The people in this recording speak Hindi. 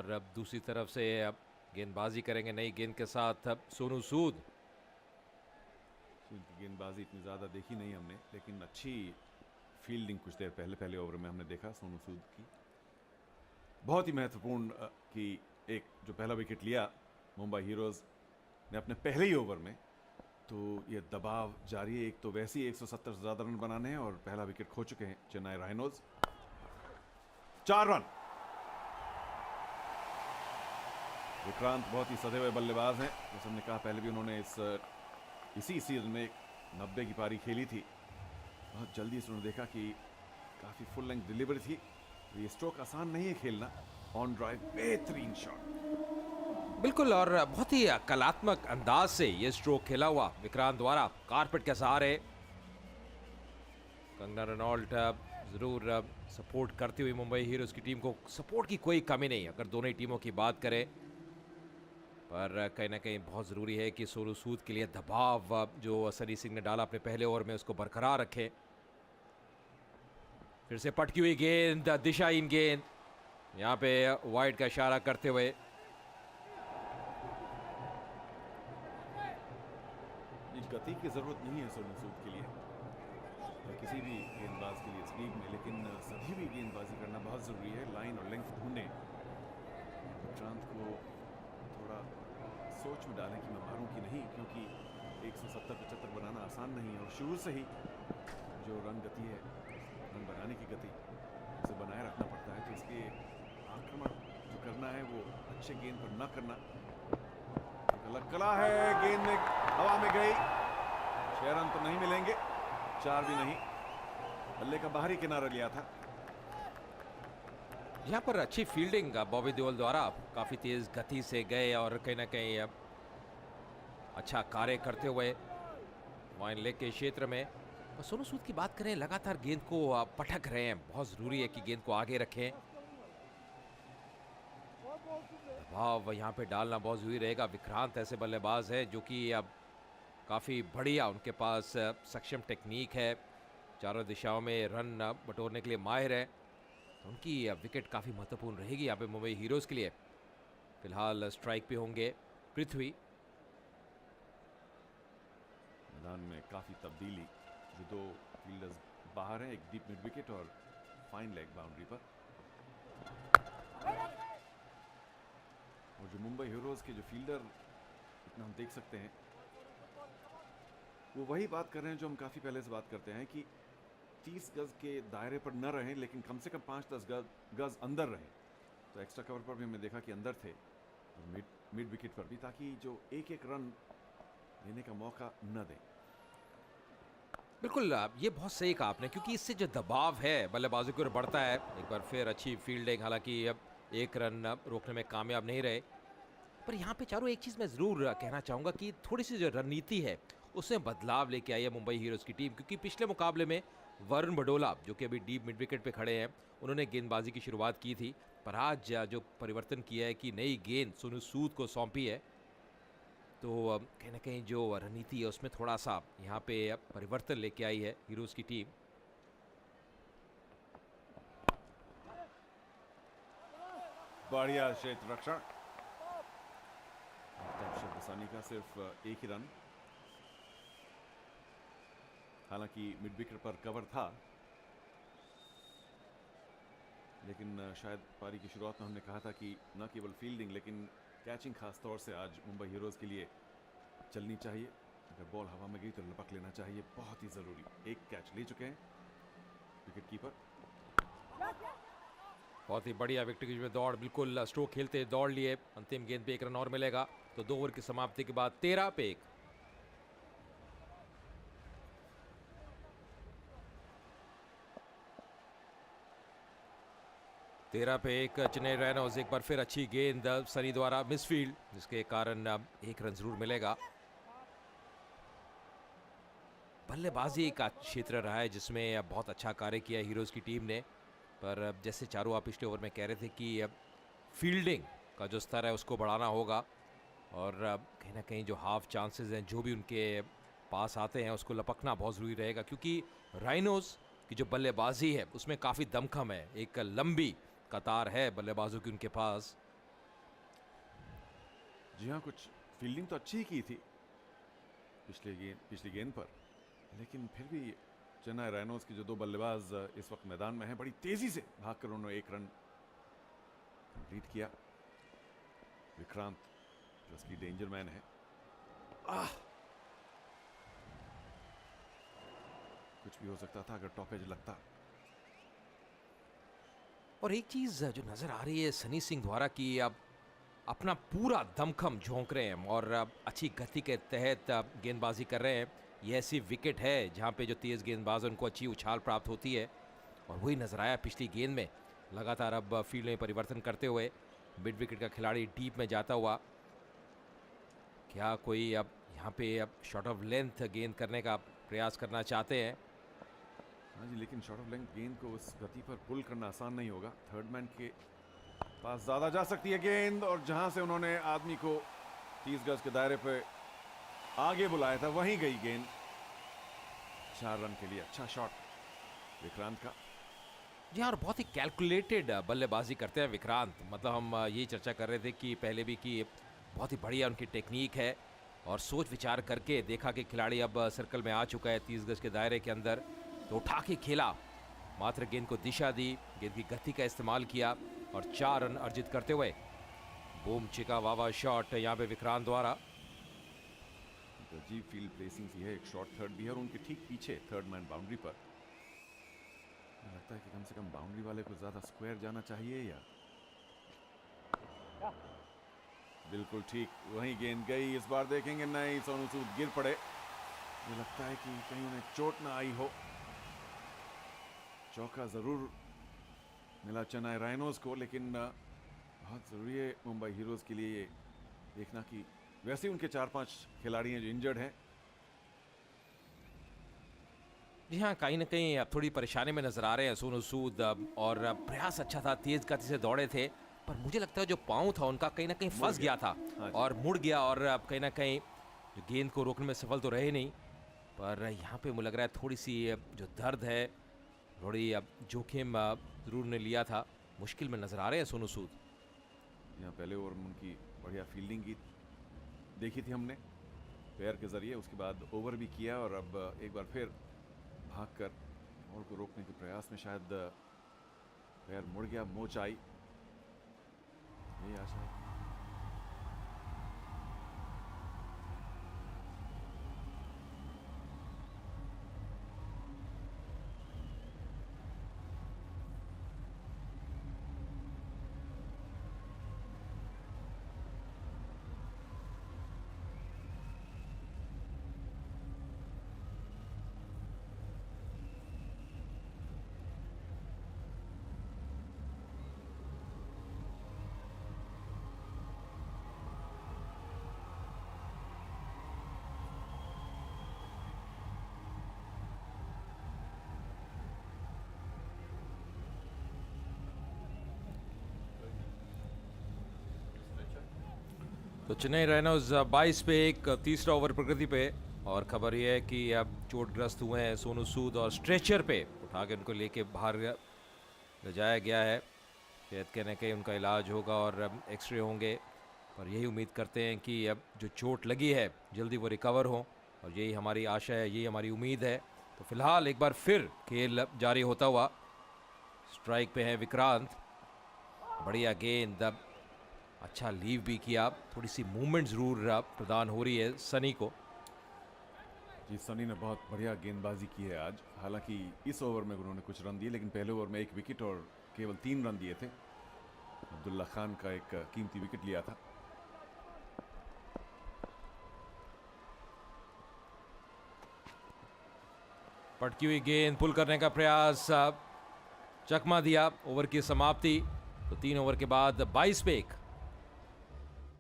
और अब दूसरी तरफ से अब गेंदबाजी करेंगे नई गेंद के साथ अब सोनू सूद। सूद की गेंदबाजी इतनी ज़्यादा देखी नहीं हमने, लेकिन अच्छी फील्डिंग कुछ देर पहले ओवर में हमने देखा सोनू सूद की। बहुत ही महत्वपूर्ण कि एक जो पहला विकेट लिया मुंबई हीरोज़ ने अपने पहले ही ओवर में, तो ये दबाव जारी है। एक तो वैसे ही 170 से ज़्यादा रन बनाने हैं और पहला विकेट खो चुके हैं चेन्नई राइनोज। 4 रन। विक्रांत बहुत ही सधे हुए बल्लेबाज हैं, जैसे हमने कहा पहले भी उन्होंने इसी सीजन में 90 की पारी खेली थी। बहुत जल्दी से उन्होंने देखा कि काफ़ी फुल लेंथ डिलीवरी थी। ये स्ट्रोक आसान नहीं है खेलना। ऑन ड्राइव बेहतरीन शॉट। बिल्कुल, और बहुत ही कलात्मक अंदाज से ये स्ट्रोक खेला हुआ विक्रांत द्वारा कारपेट के सहारे। कंगना रनौल्ट जरूर सपोर्ट करती हुई मुंबई हीरोज की टीम को सपोर्ट की कोई कमी नहीं अगर दोनों ही टीमों की बात करें, पर कहीं ना कहीं बहुत ज़रूरी है कि सोनू सूद के लिए दबाव जो सनी सिंह ने डाला अपने पहले ओवर में उसको बरकरार रखे। फिर से पटकी हुई गेंद, दिशाहीन गेंद, यहाँ पे वाइड का इशारा करते हुए। गति की जरूरत नहीं है सोनू सूद के लिए या किसी भी गेंदबाज के लिए इस लीग में, लेकिन सभी भी गेंदबाजी करना बहुत जरूरी है। लाइन और लेंथ ढूंढें। विक्रांत को थोड़ा सोच में डालें कि मैं मारूं कि नहीं, क्योंकि 170-75 बनाना आसान नहीं है और शुरू से ही जो रन गति है, रन बनाने की गति, उसे बनाए रखना पड़ता है। तो इसलिए आक्रमण जो करना है वो अच्छे गेंद पर न करना। अलग कला है, गेंद में हवा में गई, 6 रन तो नहीं मिलेंगे, 4 भी नहीं। बल्ले का बाहरी किनारा लिया था। यहाँ पर अच्छी फील्डिंग बॉबी देओल द्वारा, काफी तेज गति से गए और कहीं ना कहीं अच्छा कार्य करते हुए वाइन लेग के क्षेत्र में। और सोनू सूद की बात करें, लगातार गेंद को पटक रहे हैं, बहुत जरूरी है कि गेंद को आगे रखें। दबाव यहाँ पे डालना बहुत जरूरी रहेगा। विक्रांत ऐसे बल्लेबाज है जो कि अब काफ़ी बढ़िया उनके पास सक्षम टेक्निक है, चारों दिशाओं में रन बटोरने के लिए माहिर है, तो उनकी विकेट काफ़ी महत्वपूर्ण रहेगी यहाँ पे मुंबई हीरोज़ के लिए। फिलहाल स्ट्राइक पे होंगे पृथ्वी। मैदान में काफ़ी तब्दीली, जो 2 फील्डर्स बाहर हैं, एक डीप मिड विकेट और फाइन लेग बाउंड्री पर। और जो मुंबई हीरोज के जो फील्डर इतना हम देख सकते हैं, वो वही बात कर रहे हैं जो हम काफ़ी पहले से बात करते हैं कि 30 गज के दायरे पर न रहें, लेकिन कम से कम 5-10 गज अंदर रहें। तो एक्स्ट्रा कवर पर भी हमने देखा कि अंदर थे और मिड विकेट पर भी, ताकि जो एक रन लेने का मौका न दें। बिल्कुल, ये बहुत सही कहा आपने, क्योंकि इससे जो दबाव है बल्लेबाजों की ओर बढ़ता है। एक बार फिर अच्छी फील्डिंग, हालांकि अब 1 रन रोकने में कामयाब नहीं रहे, पर यहाँ पे चारों एक चीज़ मैं ज़रूर कहना चाहूँगा कि थोड़ी सी जो रणनीति है उसमें बदलाव लेके आई है मुंबई हीरोज़ की टीम। क्योंकि पिछले मुकाबले में वरुण बडोला, जो कि अभी डीप मिड विकेट पे खड़े हैं, उन्होंने गेंदबाजी की शुरुआत की थी, पर आज जो परिवर्तन किया है कि नई गेंद सोनू सूद को सौंपी है, तो कहीं ना कहीं जो रणनीति है उसमें थोड़ा सा यहाँ पे परिवर्तन लेके आई है हीरोज़ की टीम। बढ़िया क्षेत्र रक्षण। शब्दसानी का सिर्फ 1 ही रन, हालांकि मिड विकेट पर कवर था, लेकिन शायद पारी की शुरुआत में हमने कहा था कि न केवल फील्डिंग लेकिन कैचिंग खास तौर से आज मुंबई हीरोज के लिए चलनी चाहिए। अगर बॉल हवा में गई तो लपक लेना चाहिए, बहुत ही जरूरी। 1 कैच ले चुके हैं विकेट कीपर। बहुत ही बढ़िया विकेट की दौड़, बिल्कुल स्ट्रोक खेलते दौड़ लिए। अंतिम गेंद पे 1 रन और मिलेगा, तो 2 ओवर की समाप्ति के बाद 13 पे 1। चेन्नई राइनोज, एक बार फिर अच्छी गेंद सनी द्वारा मिसफील्ड, जिसके कारण 1 रन जरूर मिलेगा। बल्लेबाजी का क्षेत्र रहा है जिसमें बहुत अच्छा कार्य किया हीरोज की टीम ने, पर जैसे चारों आप पिछले ओवर में कह रहे थे कि फील्डिंग का जो स्तर है उसको बढ़ाना होगा, और कहीं ना कहीं जो हाफ चांसेस हैं जो भी उनके पास आते हैं उसको लपकना बहुत ज़रूरी रहेगा। क्योंकि राइनोज की जो बल्लेबाजी है उसमें काफ़ी दमखम है, एक लंबी कतार है बल्लेबाजों की उनके पास, जी हाँ, कुछ फील्डिंग तो अच्छी ही की थी पिछली गेंद पर, लेकिन फिर भी चेन्नई राइनोज के जो दो बल्लेबाज इस वक्त मैदान में हैं, बड़ी तेजी से भागकर उन्होंने एक रन कंप्लीट किया। विक्रांत जो उसकी डेंजर मैन है, कुछ भी हो सकता था अगर टॉप एज लगता। और एक चीज जो नजर आ रही है सनी सिंह द्वारा कि अब अपना पूरा दमखम झोंक रहे हैं और अब अच्छी गति के तहत गेंदबाजी कर रहे हैं। ये ऐसी विकेट है जहां पे जो तेज गेंदबाज है उनको अच्छी उछाल प्राप्त होती है, और वही नजर आया पिछली गेंद में। लगातार अब फील्ड में परिवर्तन करते हुए मिड विकेट का खिलाड़ी डीप में जाता हुआ, क्या कोई अब यहाँ पे अब शॉर्ट ऑफ लेंथ गेंद करने का प्रयास करना चाहते हैं? हाँ जी, लेकिन शॉर्ट ऑफ लेंथ गेंद को उस गति पर पुल करना आसान नहीं होगा। थर्ड मैन के पास ज्यादा जा सकती है गेंद, और जहां से उन्होंने आदमी को 30 गज के दायरे पे आगे बुलाया था वहीं गई गेंद। 4 रन के लिए अच्छा शॉट विक्रांत का। जी हाँ, और बहुत ही कैलकुलेटेड बल्लेबाजी करते हैं विक्रांत। मतलब हम ये चर्चा कर रहे थे कि पहले भी कि बहुत ही बढ़िया उनकी टेक्निक है, और सोच विचार करके देखा कि खिलाड़ी अब सर्कल में आ चुका है 30 गज के दायरे के अंदर, तो उठा के खेला, मात्र गेंद को दिशा दी, गेंद की गति का इस्तेमाल किया और 4 रन अर्जित करते हुए बूम चिका वावा शॉट यहाँ पे विक्रांत द्वारा। अजीब फील्ड प्लेसिंग की है, एक शॉर्ट थर्ड भी है और उनके ठीक पीछे थर्ड मैन बाउंड्री पर। मुझे लगता है कि कम से कम बाउंड्री वाले को ज्यादा स्क्वायर जाना चाहिए, या बिल्कुल ठीक वहीं गेंद गई। इस बार देखेंगे नहीं, सोनू सूद गिर पड़े। मुझे लगता है कि कहीं उन्हें चोट ना आई हो। चौका जरूर मिला चेन्नई राइनोज को, लेकिन बहुत जरूरी है मुंबई हीरोज के लिए ये देखना कि वैसे ही उनके 4-5 खिलाड़ी हैं जो इंजर्ड हैं। जी हाँ, कहीं ना कहीं अब थोड़ी परेशानी में नजर आ रहे हैं सोनू सूद। और प्रयास अच्छा था, तेज गति से दौड़े थे, पर मुझे लगता है जो पाँव था उनका कहीं ना कहीं फंस गया था और मुड़ गया, और अब कहीं ना कहीं जो गेंद को रोकने में सफल तो रहे नहीं। पर यहाँ पे मुझे लग रहा है थोड़ी सी जो दर्द है, थोड़ी अब जोखिम जरूर ने लिया था। मुश्किल में नजर आ रहे हैं सोनू सूद। यहाँ पहले ओवर में उनकी बढ़िया फील्डिंग की देखी थी हमने पैर के जरिए, उसके बाद ओवर भी किया, और अब एक बार फिर भागकर बॉल को रोकने के प्रयास में शायद पैर मुड़ गया, मोच आई। यही आशा है। तो चेन्नई राइनोज 22 पे 1, तीसरा ओवर प्रकृति पे, और खबर यह है कि अब चोटग्रस्त हुए हैं सोनू सूद और स्ट्रेचर पे उठा के उनको लेके बाहर ले जाया गया है। शायद कहने कहीं उनका इलाज होगा और अब एक्सरे होंगे, पर यही उम्मीद करते हैं कि अब जो चोट लगी है जल्दी वो रिकवर हो, और यही हमारी आशा है, यही हमारी उम्मीद है। तो फिलहाल एक बार फिर खेल जारी होता हुआ, स्ट्राइक पे हैं विक्रांत। बढ़िया गेंद, अब अच्छा लीव भी किया, थोड़ी सी मूवमेंट जरूर प्रदान हो रही है सनी को। जी, सनी ने बहुत बढ़िया गेंदबाजी की है आज। हालांकि इस ओवर में उन्होंने कुछ रन दिए, लेकिन पहले ओवर में 1 विकेट और केवल 3 रन दिए थे। अब्दुल्ला खान का एक कीमती विकेट लिया था। पटकी हुई गेंद, पुल करने का प्रयास, चकमा दिया, ओवर की समाप्ति। तो 3 ओवर के बाद 22 पे 1